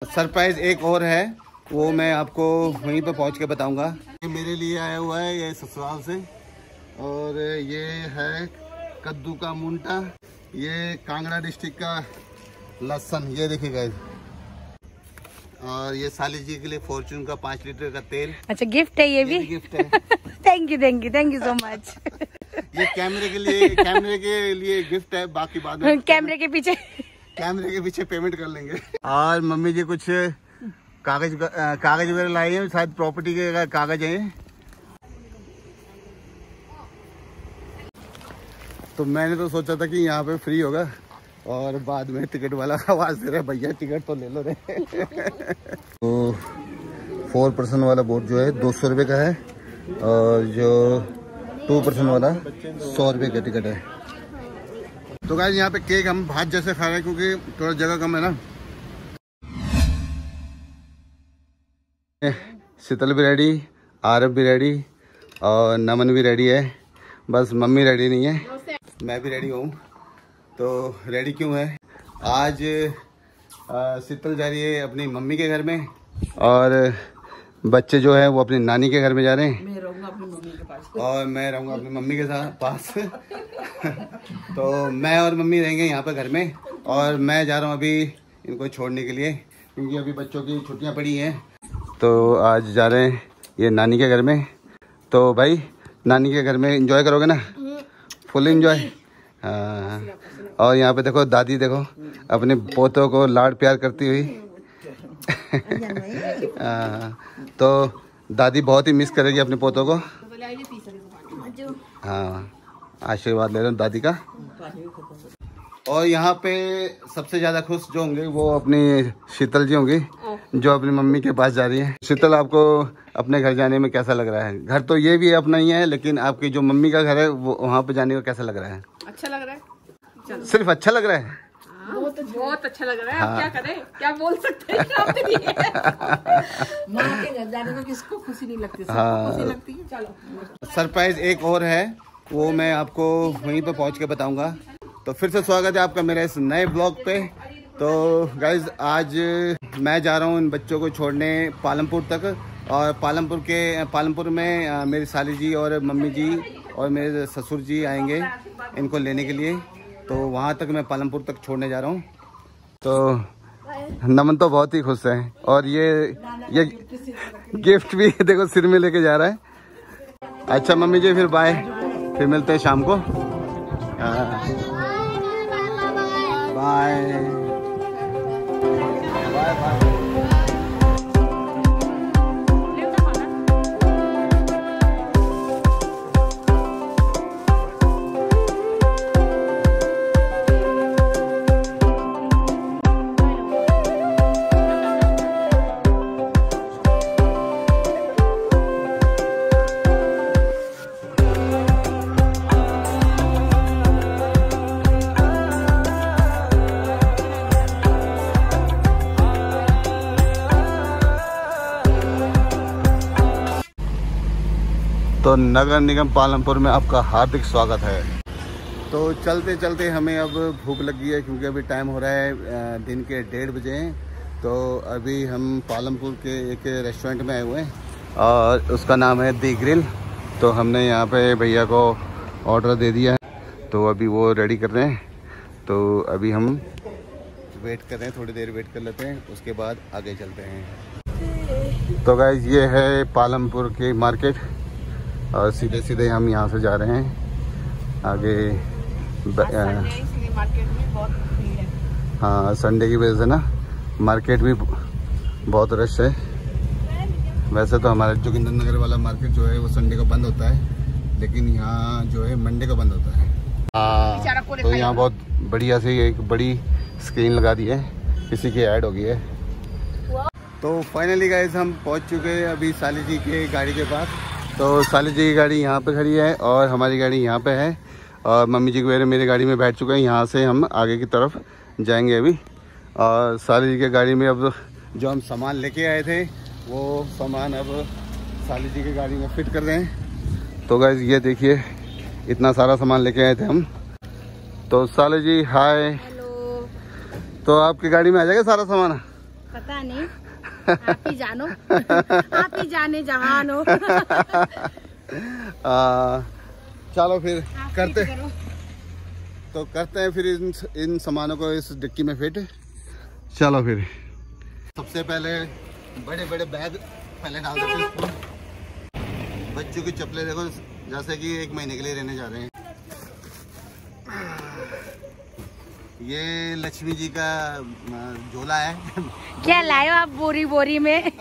Surprise एक और है, वो मैं आपको वहीं पर पहुंच के बताऊंगा। मेरे लिए आया हुआ है ये ससुराल से, और ये है कद्दू का मुंटा, ये कांगड़ा डिस्ट्रिक्ट का लहसुन, ये देखिए गाइस, और ये साली जी के लिए फॉर्चून का 5 लीटर का तेल। अच्छा, गिफ्ट है, ये भी गिफ्ट है। Thank you so much. ये कैमरे के लिए गिफ्ट है, बाकी बाद में कैमरे के पीछे पेमेंट कर लेंगे। और मम्मी जी कुछ कागज वगैरह लाए हैं, शायद प्रॉपर्टी के कागज हैं। तो मैंने तो सोचा था कि यहाँ पे फ्री होगा, और बाद में टिकट वाला आवाज दे रहा है, भैया टिकट तो ले लो रे। तो 4 पर्सन वाला बोर्ड जो है 200 रुपये का है, और जो 2 पर्सन वाला 100 रुपये का टिकट है। तो गाइस यहाँ पे केक हम भात जैसे खा रहे हैं, क्योंकि थोड़ा जगह कम है ना। शीतल भी रेडी, आरब भी रेडी, और नमन भी रेडी है, बस मम्मी रेडी नहीं है। मैं भी रेडी हूँ। तो रेडी क्यों है, आज शीतल जा रही है अपनी मम्मी के घर में, और बच्चे जो है वो अपनी नानी के घर में जा रहे हैं। मैं रहूँगा अपनी मम्मी के पास, और मैं रहूँगा अपनी मम्मी के पास। तो मैं और मम्मी रहेंगे यहाँ पे घर में, और मैं जा रहा हूँ अभी इनको छोड़ने के लिए, क्योंकि अभी बच्चों की छुट्टियाँ पड़ी हैं। तो आज जा रहे हैं ये नानी के घर में। तो भाई नानी के घर में एंजॉय करोगे ना, फुल एंजॉय। हाँ, और यहाँ पे देखो दादी, देखो अपने पोतों को लाड प्यार करती हुई। तो दादी बहुत ही मिस करेगी अपने पोतों को। हाँ, आशीर्वाद ले रहे दादी का। और यहाँ पे सबसे ज्यादा खुश जो होंगे वो अपनी शीतल जी होंगी, जो अपनी मम्मी के पास जा रही है। शीतल, आपको अपने घर जाने में कैसा लग रहा है? घर तो ये भी अपना ही है, लेकिन आपकी जो मम्मी का घर है वो वहाँ पे जाने को कैसा लग रहा है? अच्छा लग रहा है। सिर्फ अच्छा लग रहा है? बहुत अच्छा लग रहा है। हाँ। क्या करें, क्या बोल सकते हैं। माँ के घर जाने में किसको खुशी नहीं लगती? हाँ। खुशी लगती है। चलो, सरप्राइज एक और है, वो मैं आपको वहीं पे पहुंच के बताऊंगा। तो फिर से स्वागत है आपका मेरे इस नए ब्लॉग पे। तो गाइज आज मैं जा रहा हूँ इन बच्चों को छोड़ने पालमपुर तक, और पालमपुर में मेरी साली जी और मम्मी जी और मेरे ससुर जी आएंगे इनको लेने के लिए। तो वहाँ तक मैं पालमपुर तक छोड़ने जा रहा हूँ। तो नमन तो बहुत ही खुश है, और ये गिफ्ट भी देखो सिर में लेके जा रहा है। अच्छा मम्मी जी, फिर बाय, फिर मिलते हैं शाम को। Bye bye bye. तो नगर निगम पालमपुर में आपका हार्दिक स्वागत है। तो चलते चलते हमें अब भूख लगी है, क्योंकि अभी टाइम हो रहा है दिन के 1:30 बजे हैं। तो अभी हम पालमपुर के एक रेस्टोरेंट में आए हुए हैं, और उसका नाम है दी ग्रिल। तो हमने यहाँ पे भैया को ऑर्डर दे दिया है, तो अभी वो रेडी कर रहे हैं। तो अभी हम वेट कर रहे हैं, थोड़ी देर वेट कर लेते हैं, उसके बाद आगे चलते हैं। तो गाइस ये है पालमपुर की मार्केट, और सीधे सीधे हम यहाँ से जा रहे हैं आगे। मार्केट में बहुत भीड़ है। हाँ, संडे की वजह से ना मार्केट भी बहुत रश है। वैसे तो हमारे जोगिंदर नगर वाला मार्केट जो है वो संडे को बंद होता है, लेकिन यहाँ जो है मंडे को बंद होता है। हाँ, तो यहाँ बहुत बढ़िया से एक बड़ी स्क्रीन लगा दी है, किसी की ऐड हो गई है। तो फाइनली गाइस हम पहुँच चुके हैं अभी साली जी के गाड़ी के पास। तो साली जी की गाड़ी यहाँ पे खड़ी है, और हमारी गाड़ी यहाँ पे है, और मम्मी जी को मेरी गाड़ी में बैठ चुके हैं। यहाँ से हम आगे की तरफ जाएंगे अभी, और साली जी की गाड़ी में अब जो हम सामान लेके आए थे वो सामान अब साली जी की गाड़ी में फिट कर रहे हैं। तो गाइस ये देखिए, इतना सारा सामान लेके आए थे हम। तो साली जी हाय। हेलो। तो आपकी गाड़ी में आ जाएगा सारा सामान? पता नहीं, आप ही जानो। आप ही जाने जहान हो। चलो फिर करते हैं फिर इन सामानों को इस डिक्की में फिट। चलो फिर सबसे पहले बड़े बड़े बैग पहले डाल देते हैं। बच्चों की चप्पलें देखो, जैसे कि 1 महीने के लिए रहने जा रहे हैं। ये लक्ष्मी जी का झोला है। क्या लाए हो आप बोरी बोरी में?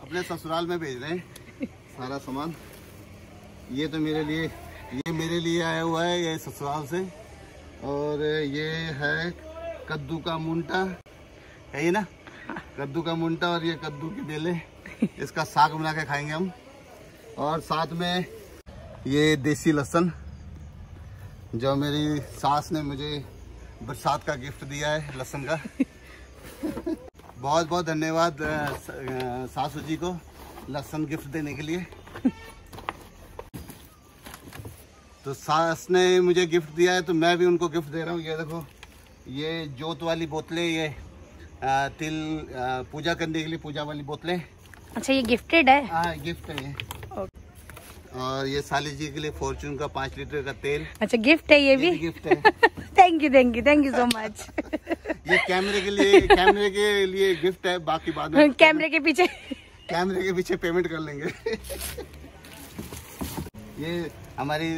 अपने ससुराल में भेज रहे हैं सारा सामान। ये तो मेरे लिए आया हुआ है, ये ससुराल से। और ये है कद्दू का मुंटा, है ये ना, कद्दू का मुंटा। और ये कद्दू की बेले, इसका साग बना के खाएंगे हम। और साथ में ये देसी लहसुन, जो मेरी सास ने मुझे बरसात का गिफ्ट दिया है, लहसुन का। बहुत बहुत धन्यवाद सासू जी को लहसुन गिफ्ट देने के लिए। तो सास ने मुझे गिफ्ट दिया है तो मैं भी उनको गिफ्ट दे रहा हूँ। ये देखो, ये जोत वाली बोतलें, ये तिल पूजा करने के लिए पूजा वाली बोतलें। अच्छा, ये गिफ्टेड है? हाँ, गिफ्ट है ये। और ये साली जी के लिए फॉर्चून का 5 लीटर का तेल। अच्छा, गिफ्ट है ये भी? गिफ्ट है। Thank you so much. ये कैमरे के लिए गिफ्ट है, बाकी बाद में कैमरे के पीछे पेमेंट कर लेंगे। ये हमारी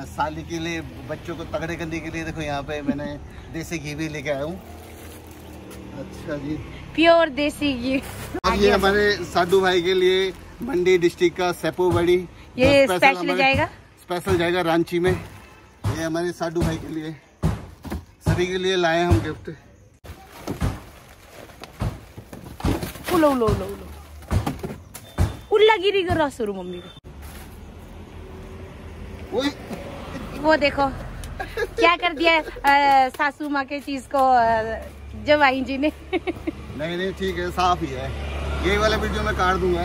साली के लिए, बच्चों को तगड़े करने के लिए देखो, यहाँ पे मैंने देसी घी भी लेके आया हूँ। अच्छा जी, प्योर देसी घी। अब ये हमारे साधु भाई के लिए मंडी डिस्ट्रिक्ट का सेपो बड़ी, ये स्पेशल जाएगा रांची में। ये हमारे साधु भाई के लिए, सभी के लिए लाए हम गिफ्ट। उल्लागिरी कर रहा शुरू मम्मी को। वो देखो क्या कर दिया सासू माँ के चीज को जवाई जी ने। नहीं ठीक है, साफ ही है। यही वाला वीडियो मैं काट दूंगा।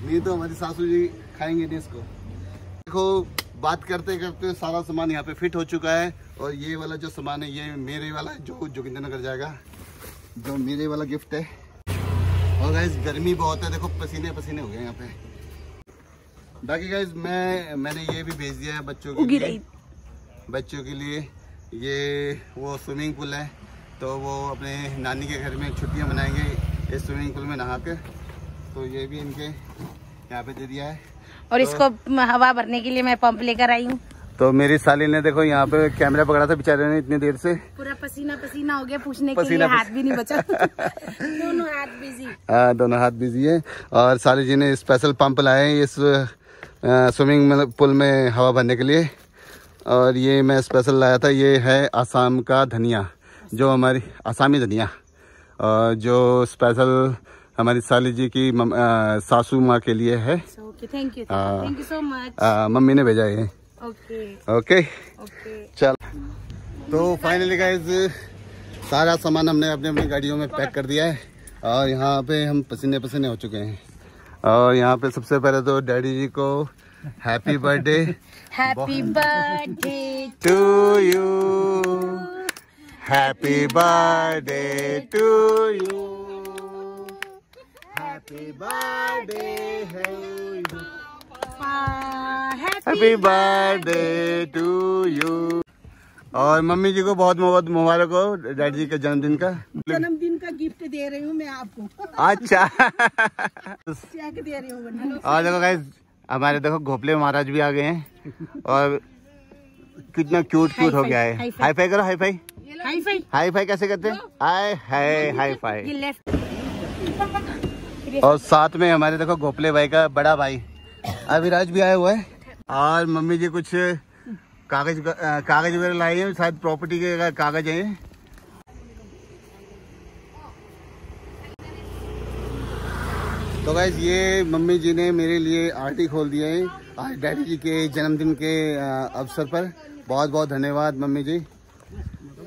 नहीं तो हमारी सासू जी खाएंगे नहीं इसको। देखो, बात करते करते सारा सामान यहाँ पे फिट हो चुका है। और ये वाला जो सामान है, ये मेरे वाला जो जोगिंद्रनगर जाएगा, जो मेरे वाला गिफ्ट है। और गाइस गर्मी बहुत है, देखो पसीने पसीने हो गए यहाँ पे। बाकी गाइस मैंने ये भी भेज दिया है बच्चों के लिए। ये वो स्विमिंग पूल है, तो वो अपने नानी के घर में छुट्टियां मनाएंगे इस स्विमिंग पूल में नहा कर। तो ये भी इनके यहाँ पे दे दिया है। और तो इसको हवा भरने के लिए मैं पंप लेकर आई हूँ। तो मेरी साली ने देखो यहाँ पे कैमरा पकड़ा था बेचारे ने इतनी देर से, पूरा पसीना पसीना हो गया, पूछने के लिए हाथ भी नहीं बचा। दोनों हाथ बिजी। हाँ, दोनों हाथ बिजी है। और साली जी ने स्पेशल पंप लाए हैं इस स्विमिंग पूल में हवा भरने के लिए। और ये मैं स्पेशल लाया था, ये है आसाम का धनिया, जो हमारी आसामी धनिया, जो स्पेशल हमारी साली जी की सासू माँ के लिए है। Thank you so much. Mummy ने भेजा है। ओके। चल, तो फाइनली गाइस सारा सामान हमने अपने अपनी गाड़ियों में पैक कर दिया है। और यहाँ पे हम पसीने पसीने हो चुके हैं। और यहाँ पे सबसे पहले तो डैडी जी को happy birthday to you, happy birthday to you, happy birthday, happy birthday to you. और मम्मी जी को बहुत बहुत मुबारक हो डैडी जी के जन्मदिन का गिफ्ट दे रही हूँ मैं आपको। अच्छा। चेक दे रही हूँ। और देखो गाइस, हमारे देखो घोपले महाराज भी आ गए हैं। और कितना क्यूट हो गया है। हाई फाई करो, हाई फाई कैसे करते हैं? Hi fi. और साथ में हमारे देखो घोपले भाई का बड़ा भाई अभिराज भी आया हुआ है। और मम्मी जी कुछ कागज वगैरह लाए हैं, शायद प्रॉपर्टी के कागज हैं। तो गाइस, ये मम्मी जी ने मेरे लिए आरटी खोल दिया है आज डैडी जी के जन्मदिन के अवसर पर। बहुत बहुत धन्यवाद मम्मी जी।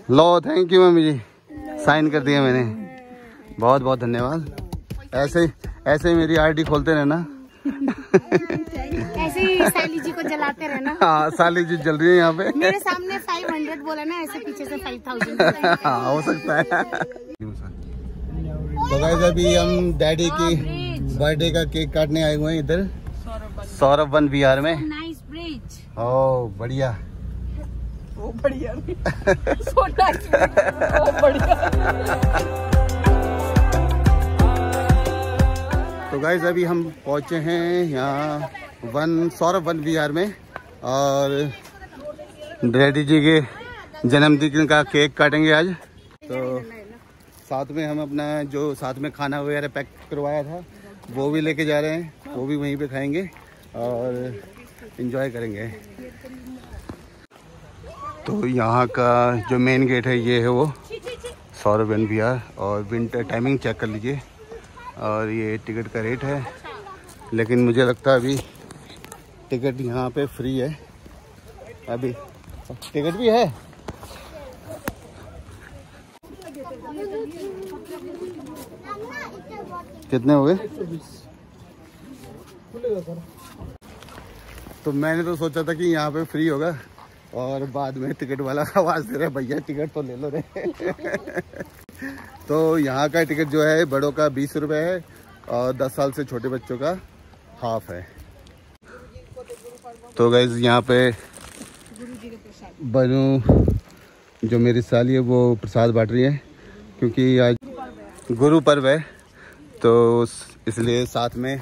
लो, thank you mummy ji, sign कर दिया मैंने। बहुत बहुत धन्यवाद। ऐसे ही मेरी आरटी खोलते रहना। ऐसे ही साली जी को जलाते रहना। हाँ, साली जी जल रही है यहाँ पे। मेरे सामने 500 बोला ना ऐसे पीछे से 5000। हाँ हो सकता है। तो गाइस अभी हम डैडी की बर्थडे का केक काटने आए हुए हैं इधर सौरभ वन विहार में। Nice bridge. ओ बढ़िया। वो बढ़िया सो नाइस, वो बढ़िया। तो गाइस अभी हम पहुंचे हैं यहाँ सौरभ वन विहार में और डैडी जी के जन्मदिन का केक काटेंगे आज। तो साथ में हम अपना जो साथ में खाना वगैरह पैक करवाया था वो भी लेके जा रहे हैं, वो भी वहीं पे खाएंगे और एंजॉय करेंगे। तो यहाँ का जो मेन गेट है ये है वो सौरभ वन विहार और विंटर टाइमिंग चेक कर लीजिए और ये टिकट का रेट है, लेकिन मुझे लगता है अभी टिकट यहाँ पे फ्री है। अभी टिकट भी है। कितने हो गए? तो मैंने तो सोचा था कि यहाँ पे फ्री होगा और बाद में टिकट वाला आवाज दे रहा है भैया टिकट तो ले लो रे। तो यहाँ का टिकट जो है बड़ों का 20 रुपये है और 10 साल से छोटे बच्चों का हाफ है। तो गाइस यहाँ पे बनू जो मेरी साली है वो प्रसाद बांट रही है क्योंकि आज गुरु पर्व है, तो इसलिए साथ में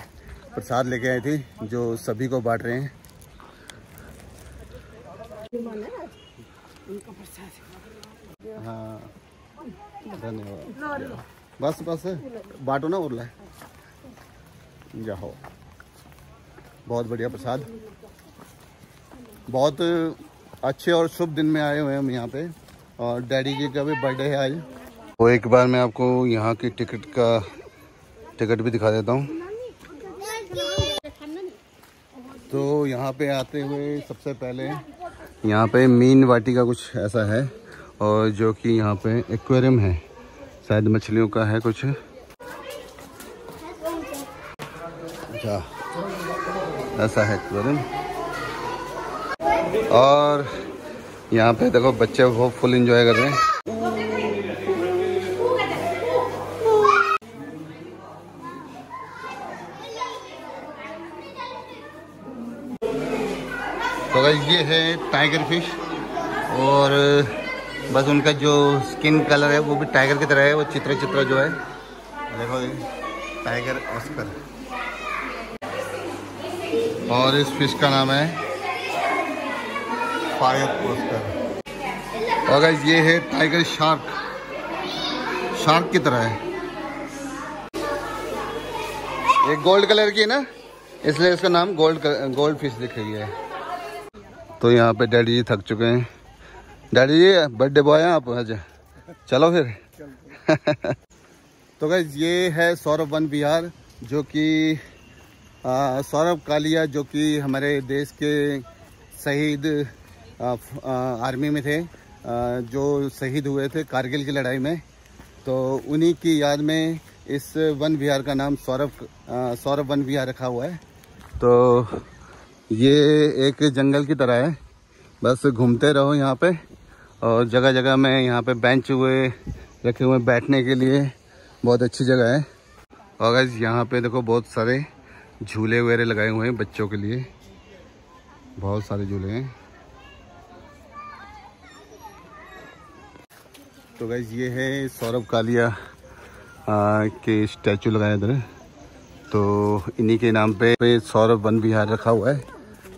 प्रसाद लेके आई थी जो सभी को बांट रहे हैं। हाँ धन्यवाद। बस बस बांटो ना उरला जाओ। बहुत बढ़िया प्रसाद, बहुत अच्छे और शुभ दिन में आए हुए हैं हम यहाँ पे और डैडी जी का भी बर्थडे है आज। तो एक बार मैं आपको यहाँ की टिकट भी दिखा देता हूँ। तो यहाँ पे आते हुए सबसे पहले यहाँ पे मीन वाटी का कुछ ऐसा है और जो कि यहाँ पे एक्वेरियम है, शायद मछलियों का है कुछ। अच्छा ऐसा है एक्वेरियम। और यहाँ पे देखो बच्चे बहुत फुल एंजॉय कर रहे हैं। तो गाइस ये है टाइगर फिश और बस उनका जो स्किन कलर है वो भी टाइगर की तरह है, वो चित्रा जो है देखो टाइगर ऑस्कर। और इस फिश का नाम है फायर ऑस्कर। और गाइस ये है टाइगर शार्क की तरह है। ये गोल्ड कलर की है ना, इसलिए इसका नाम गोल्ड फिश दिख रही है। तो यहाँ पे डैडी जी थक चुके हैं। डैडी जी बर्थडे बॉय हैं आप आज, चलो फिर। तो गाइस ये है सौरभ वन विहार जो कि सौरभ कालिया जो कि हमारे देश के शहीद आर्मी में थे, जो शहीद हुए थे कारगिल की लड़ाई में, तो उन्हीं की याद में इस वन विहार का नाम सौरभ वन विहार रखा हुआ है। तो ये एक जंगल की तरह है, बस घूमते रहो यहाँ पे और जगह जगह में यहाँ पे बेंच रखे हुए बैठने के लिए, बहुत अच्छी जगह है। और गाइस यहाँ पे देखो बहुत सारे झूले वगैरह लगाए हुए हैं बच्चों के लिए, बहुत सारे झूले हैं। तो गाइस ये है सौरभ कालिया के स्टैचू लगाए इधर, तो इन्हीं के नाम पे सौरभ वन विहार रखा हुआ है।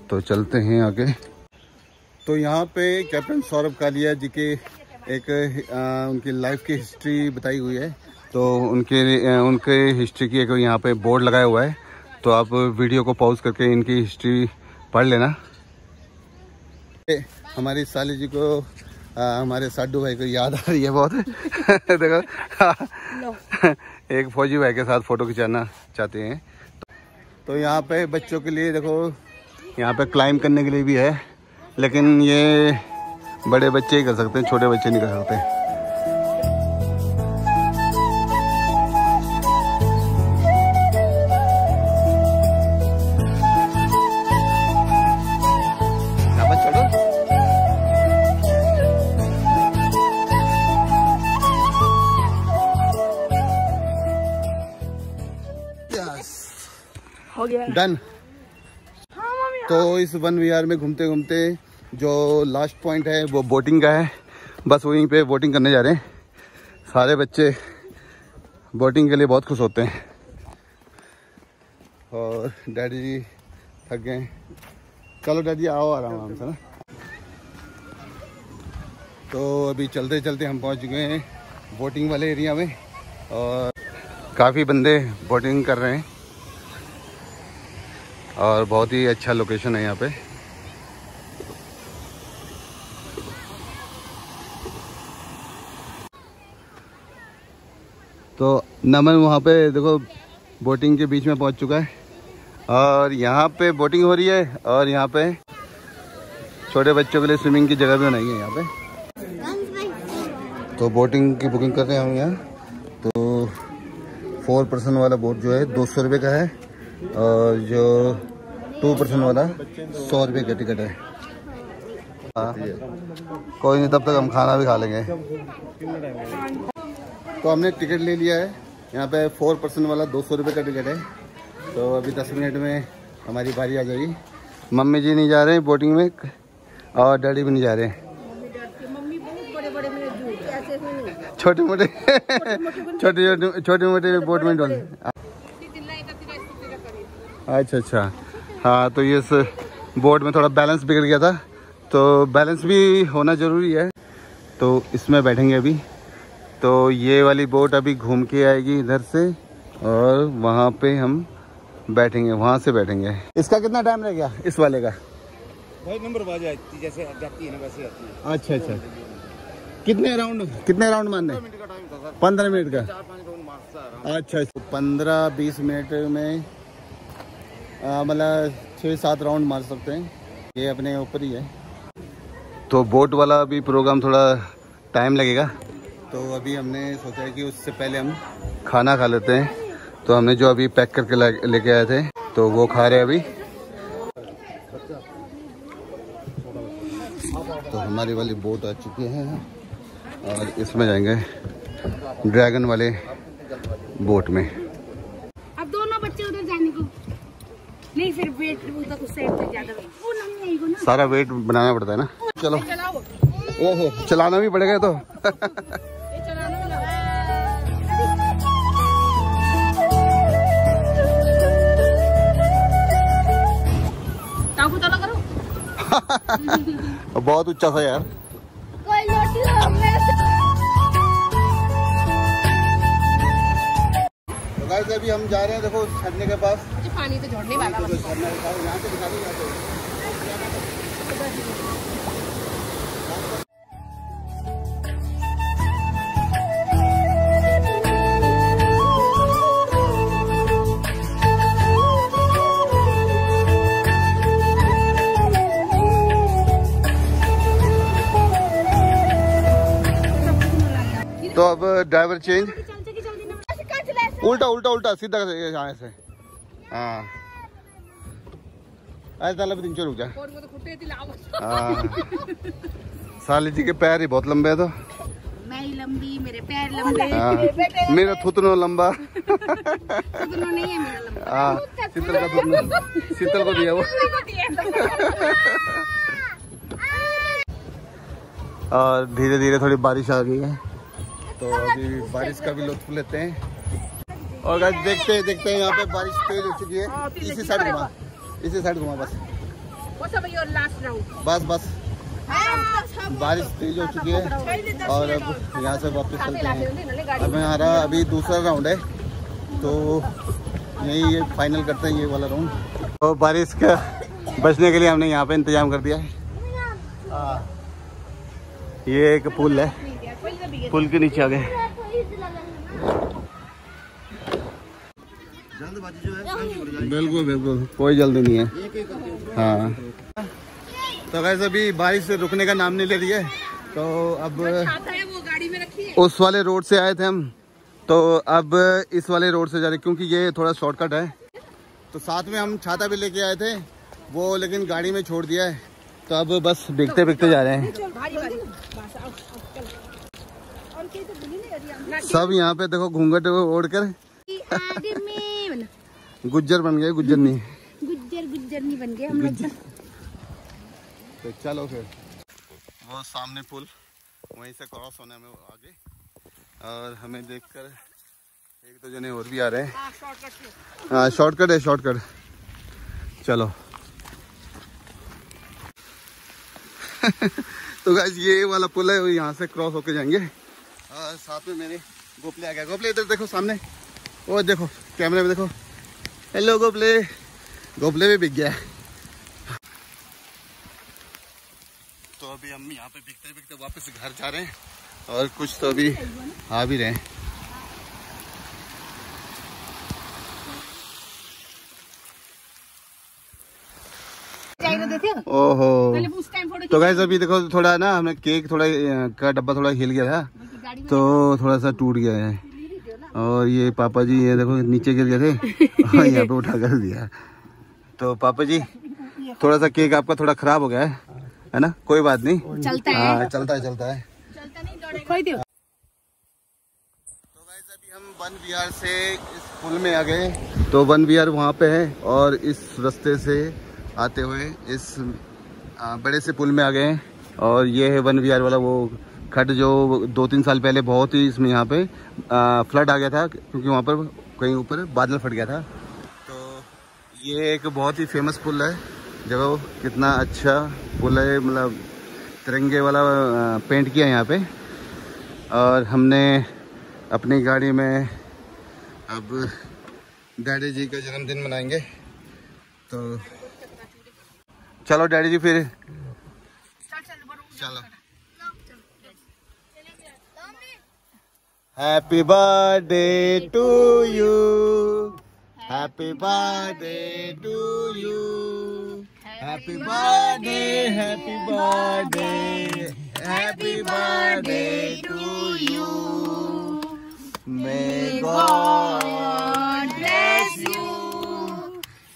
तो चलते हैं आगे। तो यहाँ पे कैप्टन सौरभ कालिया जी के एक उनकी लाइफ की हिस्ट्री बताई हुई है, तो उनके हिस्ट्री की एक यहाँ पे बोर्ड लगाया हुआ है, तो आप वीडियो को पॉज करके इनकी हिस्ट्री पढ़ लेना। हमारी साली जी को हमारे साडू भाई को याद आ रही है बहुत। देखो एक फौजी भाई के साथ फोटो खिंचाना चाहते हैं। तो यहाँ पे बच्चों के लिए देखो यहाँ पे क्लाइंब करने के लिए भी है, लेकिन ये बड़े बच्चे ही कर सकते हैं, छोटे बच्चे नहीं कर सकते। हो गया डन। तो इस वन विहार में घूमते घूमते जो लास्ट पॉइंट है वो बोटिंग का है। बस वहीं पे बोटिंग करने जा रहे हैं। सारे बच्चे बोटिंग के लिए बहुत खुश होते हैं और डैडी जी थक गए। चलो डैडी आओ आराम से ना। तो अभी चलते चलते हम पहुंच गए हैं बोटिंग वाले एरिया में और काफ़ी बंदे बोटिंग कर रहे हैं और बहुत ही अच्छा लोकेशन है यहाँ पे। तो नमन वहाँ पे देखो बोटिंग के बीच में पहुँच चुका है और यहाँ पे बोटिंग हो रही है और यहाँ पे छोटे बच्चों के लिए स्विमिंग की जगह भी बनाई है यहाँ पे। तो बोटिंग की बुकिंग कर रहे हैं हम यहाँ। तो 4 पर्सन वाला बोट जो है 200 रुपये का है और जो 2 पर्सन वाला 100 रुपये का टिकट है। हाँ कोई नहीं, तब तक हम खाना भी खा लेंगे। तो हमने टिकट ले लिया है। यहाँ पे 4 पर्सन वाला 200 रुपये का टिकट है। तो अभी 10 मिनट में हमारी बारी आ जाएगी। मम्मी जी नहीं जा रहे हैं बोटिंग में और डैडी भी नहीं जा रहे हैं। छोटे मोटे छोटे मोटे बोट में डोल। अच्छा हाँ, तो ये बोट में थोड़ा बैलेंस बिगड़ गया था तो बैलेंस भी होना ज़रूरी है। तो इसमें बैठेंगे अभी। तो ये वाली बोट अभी घूम के आएगी इधर से और वहाँ पे हम बैठेंगे, वहाँ से बैठेंगे। इसका कितना टाइम रह गया इस वाले का? भाई नंबर बाज जैसे जाती है ना वैसे आती है। अच्छा कितने राउंड मारने? 15 मिनट का। 4-5 राउंड मारता। अच्छा 15-20 मिनट में मतलब 6-7 राउंड मार सकते हैं। ये अपने ऊपर ही है। तो बोट वाला अभी प्रोग्राम थोड़ा टाइम लगेगा। तो अभी हमने सोचा है कि उससे पहले हम खाना खा लेते हैं। तो हमने जो अभी पैक करके लेके आए थे तो वो खा रहे हैं अभी। तो हमारी वाली बोट आ चुकी है और इसमें जाएंगे ड्रैगन वाले बोट में। अब दोनों बच्चे उधर जाने को नहीं, फिर वेट उधर उस साइड पे ज्यादा वो नहीं आएगा ना, सारा वेट बनाना पड़ता है ना। चलो ओहो चलाना भी पड़ेगा तो। बहुत ऊंचा था यार। तो गाइस अभी हम जा रहे हैं देखो झरने के पास। पानी तो झड़ने वाला है। यहाँ से दिखा दो। तो अब ड्राइवर चेंज। उल्टा सीधा यहाँ से। हाँ ऐसा तलब 3 रुक जा। साली जी के पैर ही बहुत लंबे है। तो मैं ही लंबी, मेरे पैर लंबे। मेरा थुतनो लंबा। थुतनो नहीं है मेरा लंबा। हाँ शीतल का थुतनो शीतल को दिया वो। और धीरे धीरे थोड़ी बारिश आ गई है तो अभी बारिश का भी लुत्फ लेते हैं। और गाइस देखते हैं यहाँ पे बारिश तेज हो चुकी है। इसी साइड घुमा बस बारिश तेज हो चुकी है और अब यहाँ से वापस चलते हैं। अब हमारा अभी दूसरा राउंड है तो यही ये फाइनल करते हैं ये वाला राउंड। तो बारिश का बचने के लिए हमने यहाँ पे इंतजाम कर दिया है। ये एक पुल है, पुल के नीचे आ गए। जल्दबाजी जो है बिल्कुल कोई जल्दी नहीं है। हाँ तो वैसे अभी बारिश रुकने का नाम नहीं ले रही है। तो अब वो गाड़ी में रखी है। उस वाले रोड से आए थे हम तो अब इस वाले रोड से जा रहे क्योंकि ये थोड़ा शॉर्टकट है। तो साथ में हम छाता भी लेके आए थे वो लेकिन गाड़ी में छोड़ दिया है। तो अब बस देखते जा रहे हैं। सब यहाँ पे देखो घूंघट ओढ़ कर गुज्जर बन गए, गुज्जर नहीं बन गए हम लोग। तो चलो फिर वो सामने पुल, वहीं से क्रॉस होने में आगे, और हमें देखकर एक दो जने और भी आ रहे हैं। हाँ शॉर्टकट है, शॉर्टकट। चलो तो गाइस ये वाला पुल है, यहाँ से क्रॉस होके जाएंगे। और साथ में मेरे गोपले आ गया। गोपले इधर देखो सामने, वो देखो कैमरे में देखो। हेलो गोपले, गोपले भी बिक गया है। तो अभी हम यहाँ पे बिकते बिकते वापस घर जा रहे हैं, और कुछ तो अभी आ भी रहे हैं। ओहो तो गाइस अभी देखो थोड़ा ना हमें केक थोड़ा का डब्बा थोड़ा हिल गया था, तो थोड़ा सा टूट गया है। और ये पापा जी ये देखो नीचे गिर गए थे और यहाँ पे उठा कर दिया। तो पापा जी थोड़ा सा केक आपका थोड़ा खराब हो गया है ना? कोई बात नहीं, चलता है। हाँ चलता है। तो गाइस अभी हम वन विहार से इस पुल में आ गए। तो वन विहार वहाँ पे है, और इस रास्ते से आते हुए इस बड़े से पुल में आ गए। और ये है वन विहार वाला वो खड्ड जो 2-3 साल पहले बहुत ही इसमें यहाँ पे फ्लड आ गया था, क्योंकि वहाँ पर कहीं ऊपर बादल फट गया था। तो ये एक बहुत ही फेमस पुल है। देखो कितना अच्छा पुल है, मतलब तिरंगे वाला पेंट किया यहाँ पे। और हमने अपनी गाड़ी में अब डैडी जी का जन्मदिन मनाएंगे। तो चलो डैडी जी फिर चलो। Happy birthday to you, happy birthday to you, happy birthday, happy birthday, happy birthday to you. May God bless you,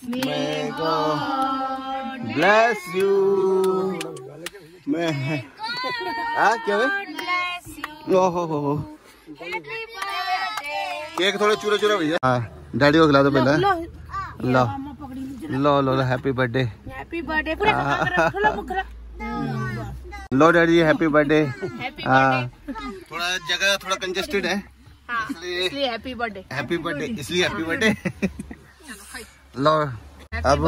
may God bless you. मैं क्या है? ओहो केक थोड़े चूरा चूरा भैया। हाँ डैडी को खिला दो पहले। लो लो लो हैप्पी बर्थडे, हैप्पी बर्थडे। लो डैडी हैप्पी बर्थडे। थोड़ा जगह थोड़ा कंजेस्टेड है, इसलिए हैप्पी बर्थडे, हैप्पी बर्थडे, इसलिए हैप्पी बर्थडे। लो अब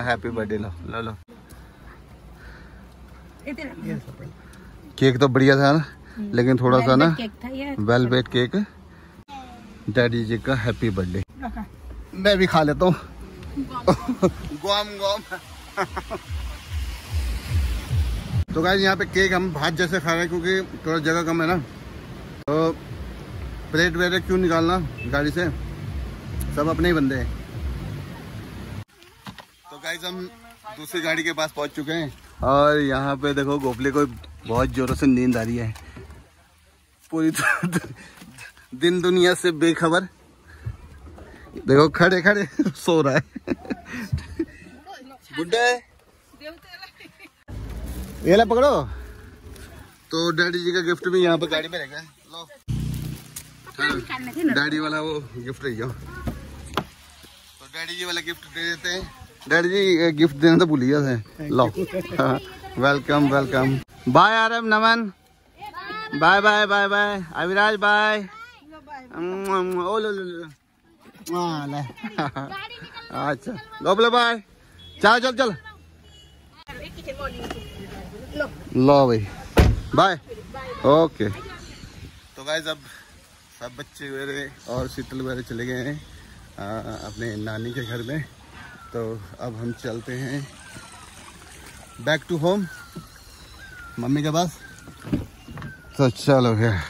हैप्पी बर्थडे। लो लो लो केक तो बढ़िया था ना, लेकिन थोड़ा सा ना वेलवेट केक। डैडी जी का हैप्पी बर्थडे। मैं भी खा लेता हूँ गुआम गुआम। तो गाइस यहाँ पे केक हम भात जैसे खा रहे हैं, क्योंकि थोड़ा जगह कम है ना। तो प्लेट वेट क्यों निकालना गाड़ी से, सब अपने ही बंदे हैं। तो गाइस हम दूसरी गाड़ी के पास पहुंच चुके हैं, और यहाँ पे देखो गोपले को बहुत जोरों से नींद आ रही है, पूरी दिन दुनिया से बेखबर। देखो खड़े खड़े सो रहा है बुड्ढे। ये ला पकड़ो। तो डैडी जी का गिफ्ट भी यहाँ पे गाड़ी में रहेगा। लो डैडी वाला वो गिफ्ट रही हो, तो डैडी जी वाला गिफ्ट दे देते हैं। डैडी जी गिफ्ट देना तो भूल गया थे। लो welcome welcome. Bye Aaram, Naman, bye bye bye bye, Aviraj bye. ओ लो लो अच्छा गोपले बाय। चल चल चल लो भाई बाय। ओके तो गाइस अब सब बच्चे वगैरह और शीतल वगैरह चले गए हैं अपने नानी के घर में। तो अब हम चलते हैं बैक टू होम, मम्मी के पास। तो चलो गया।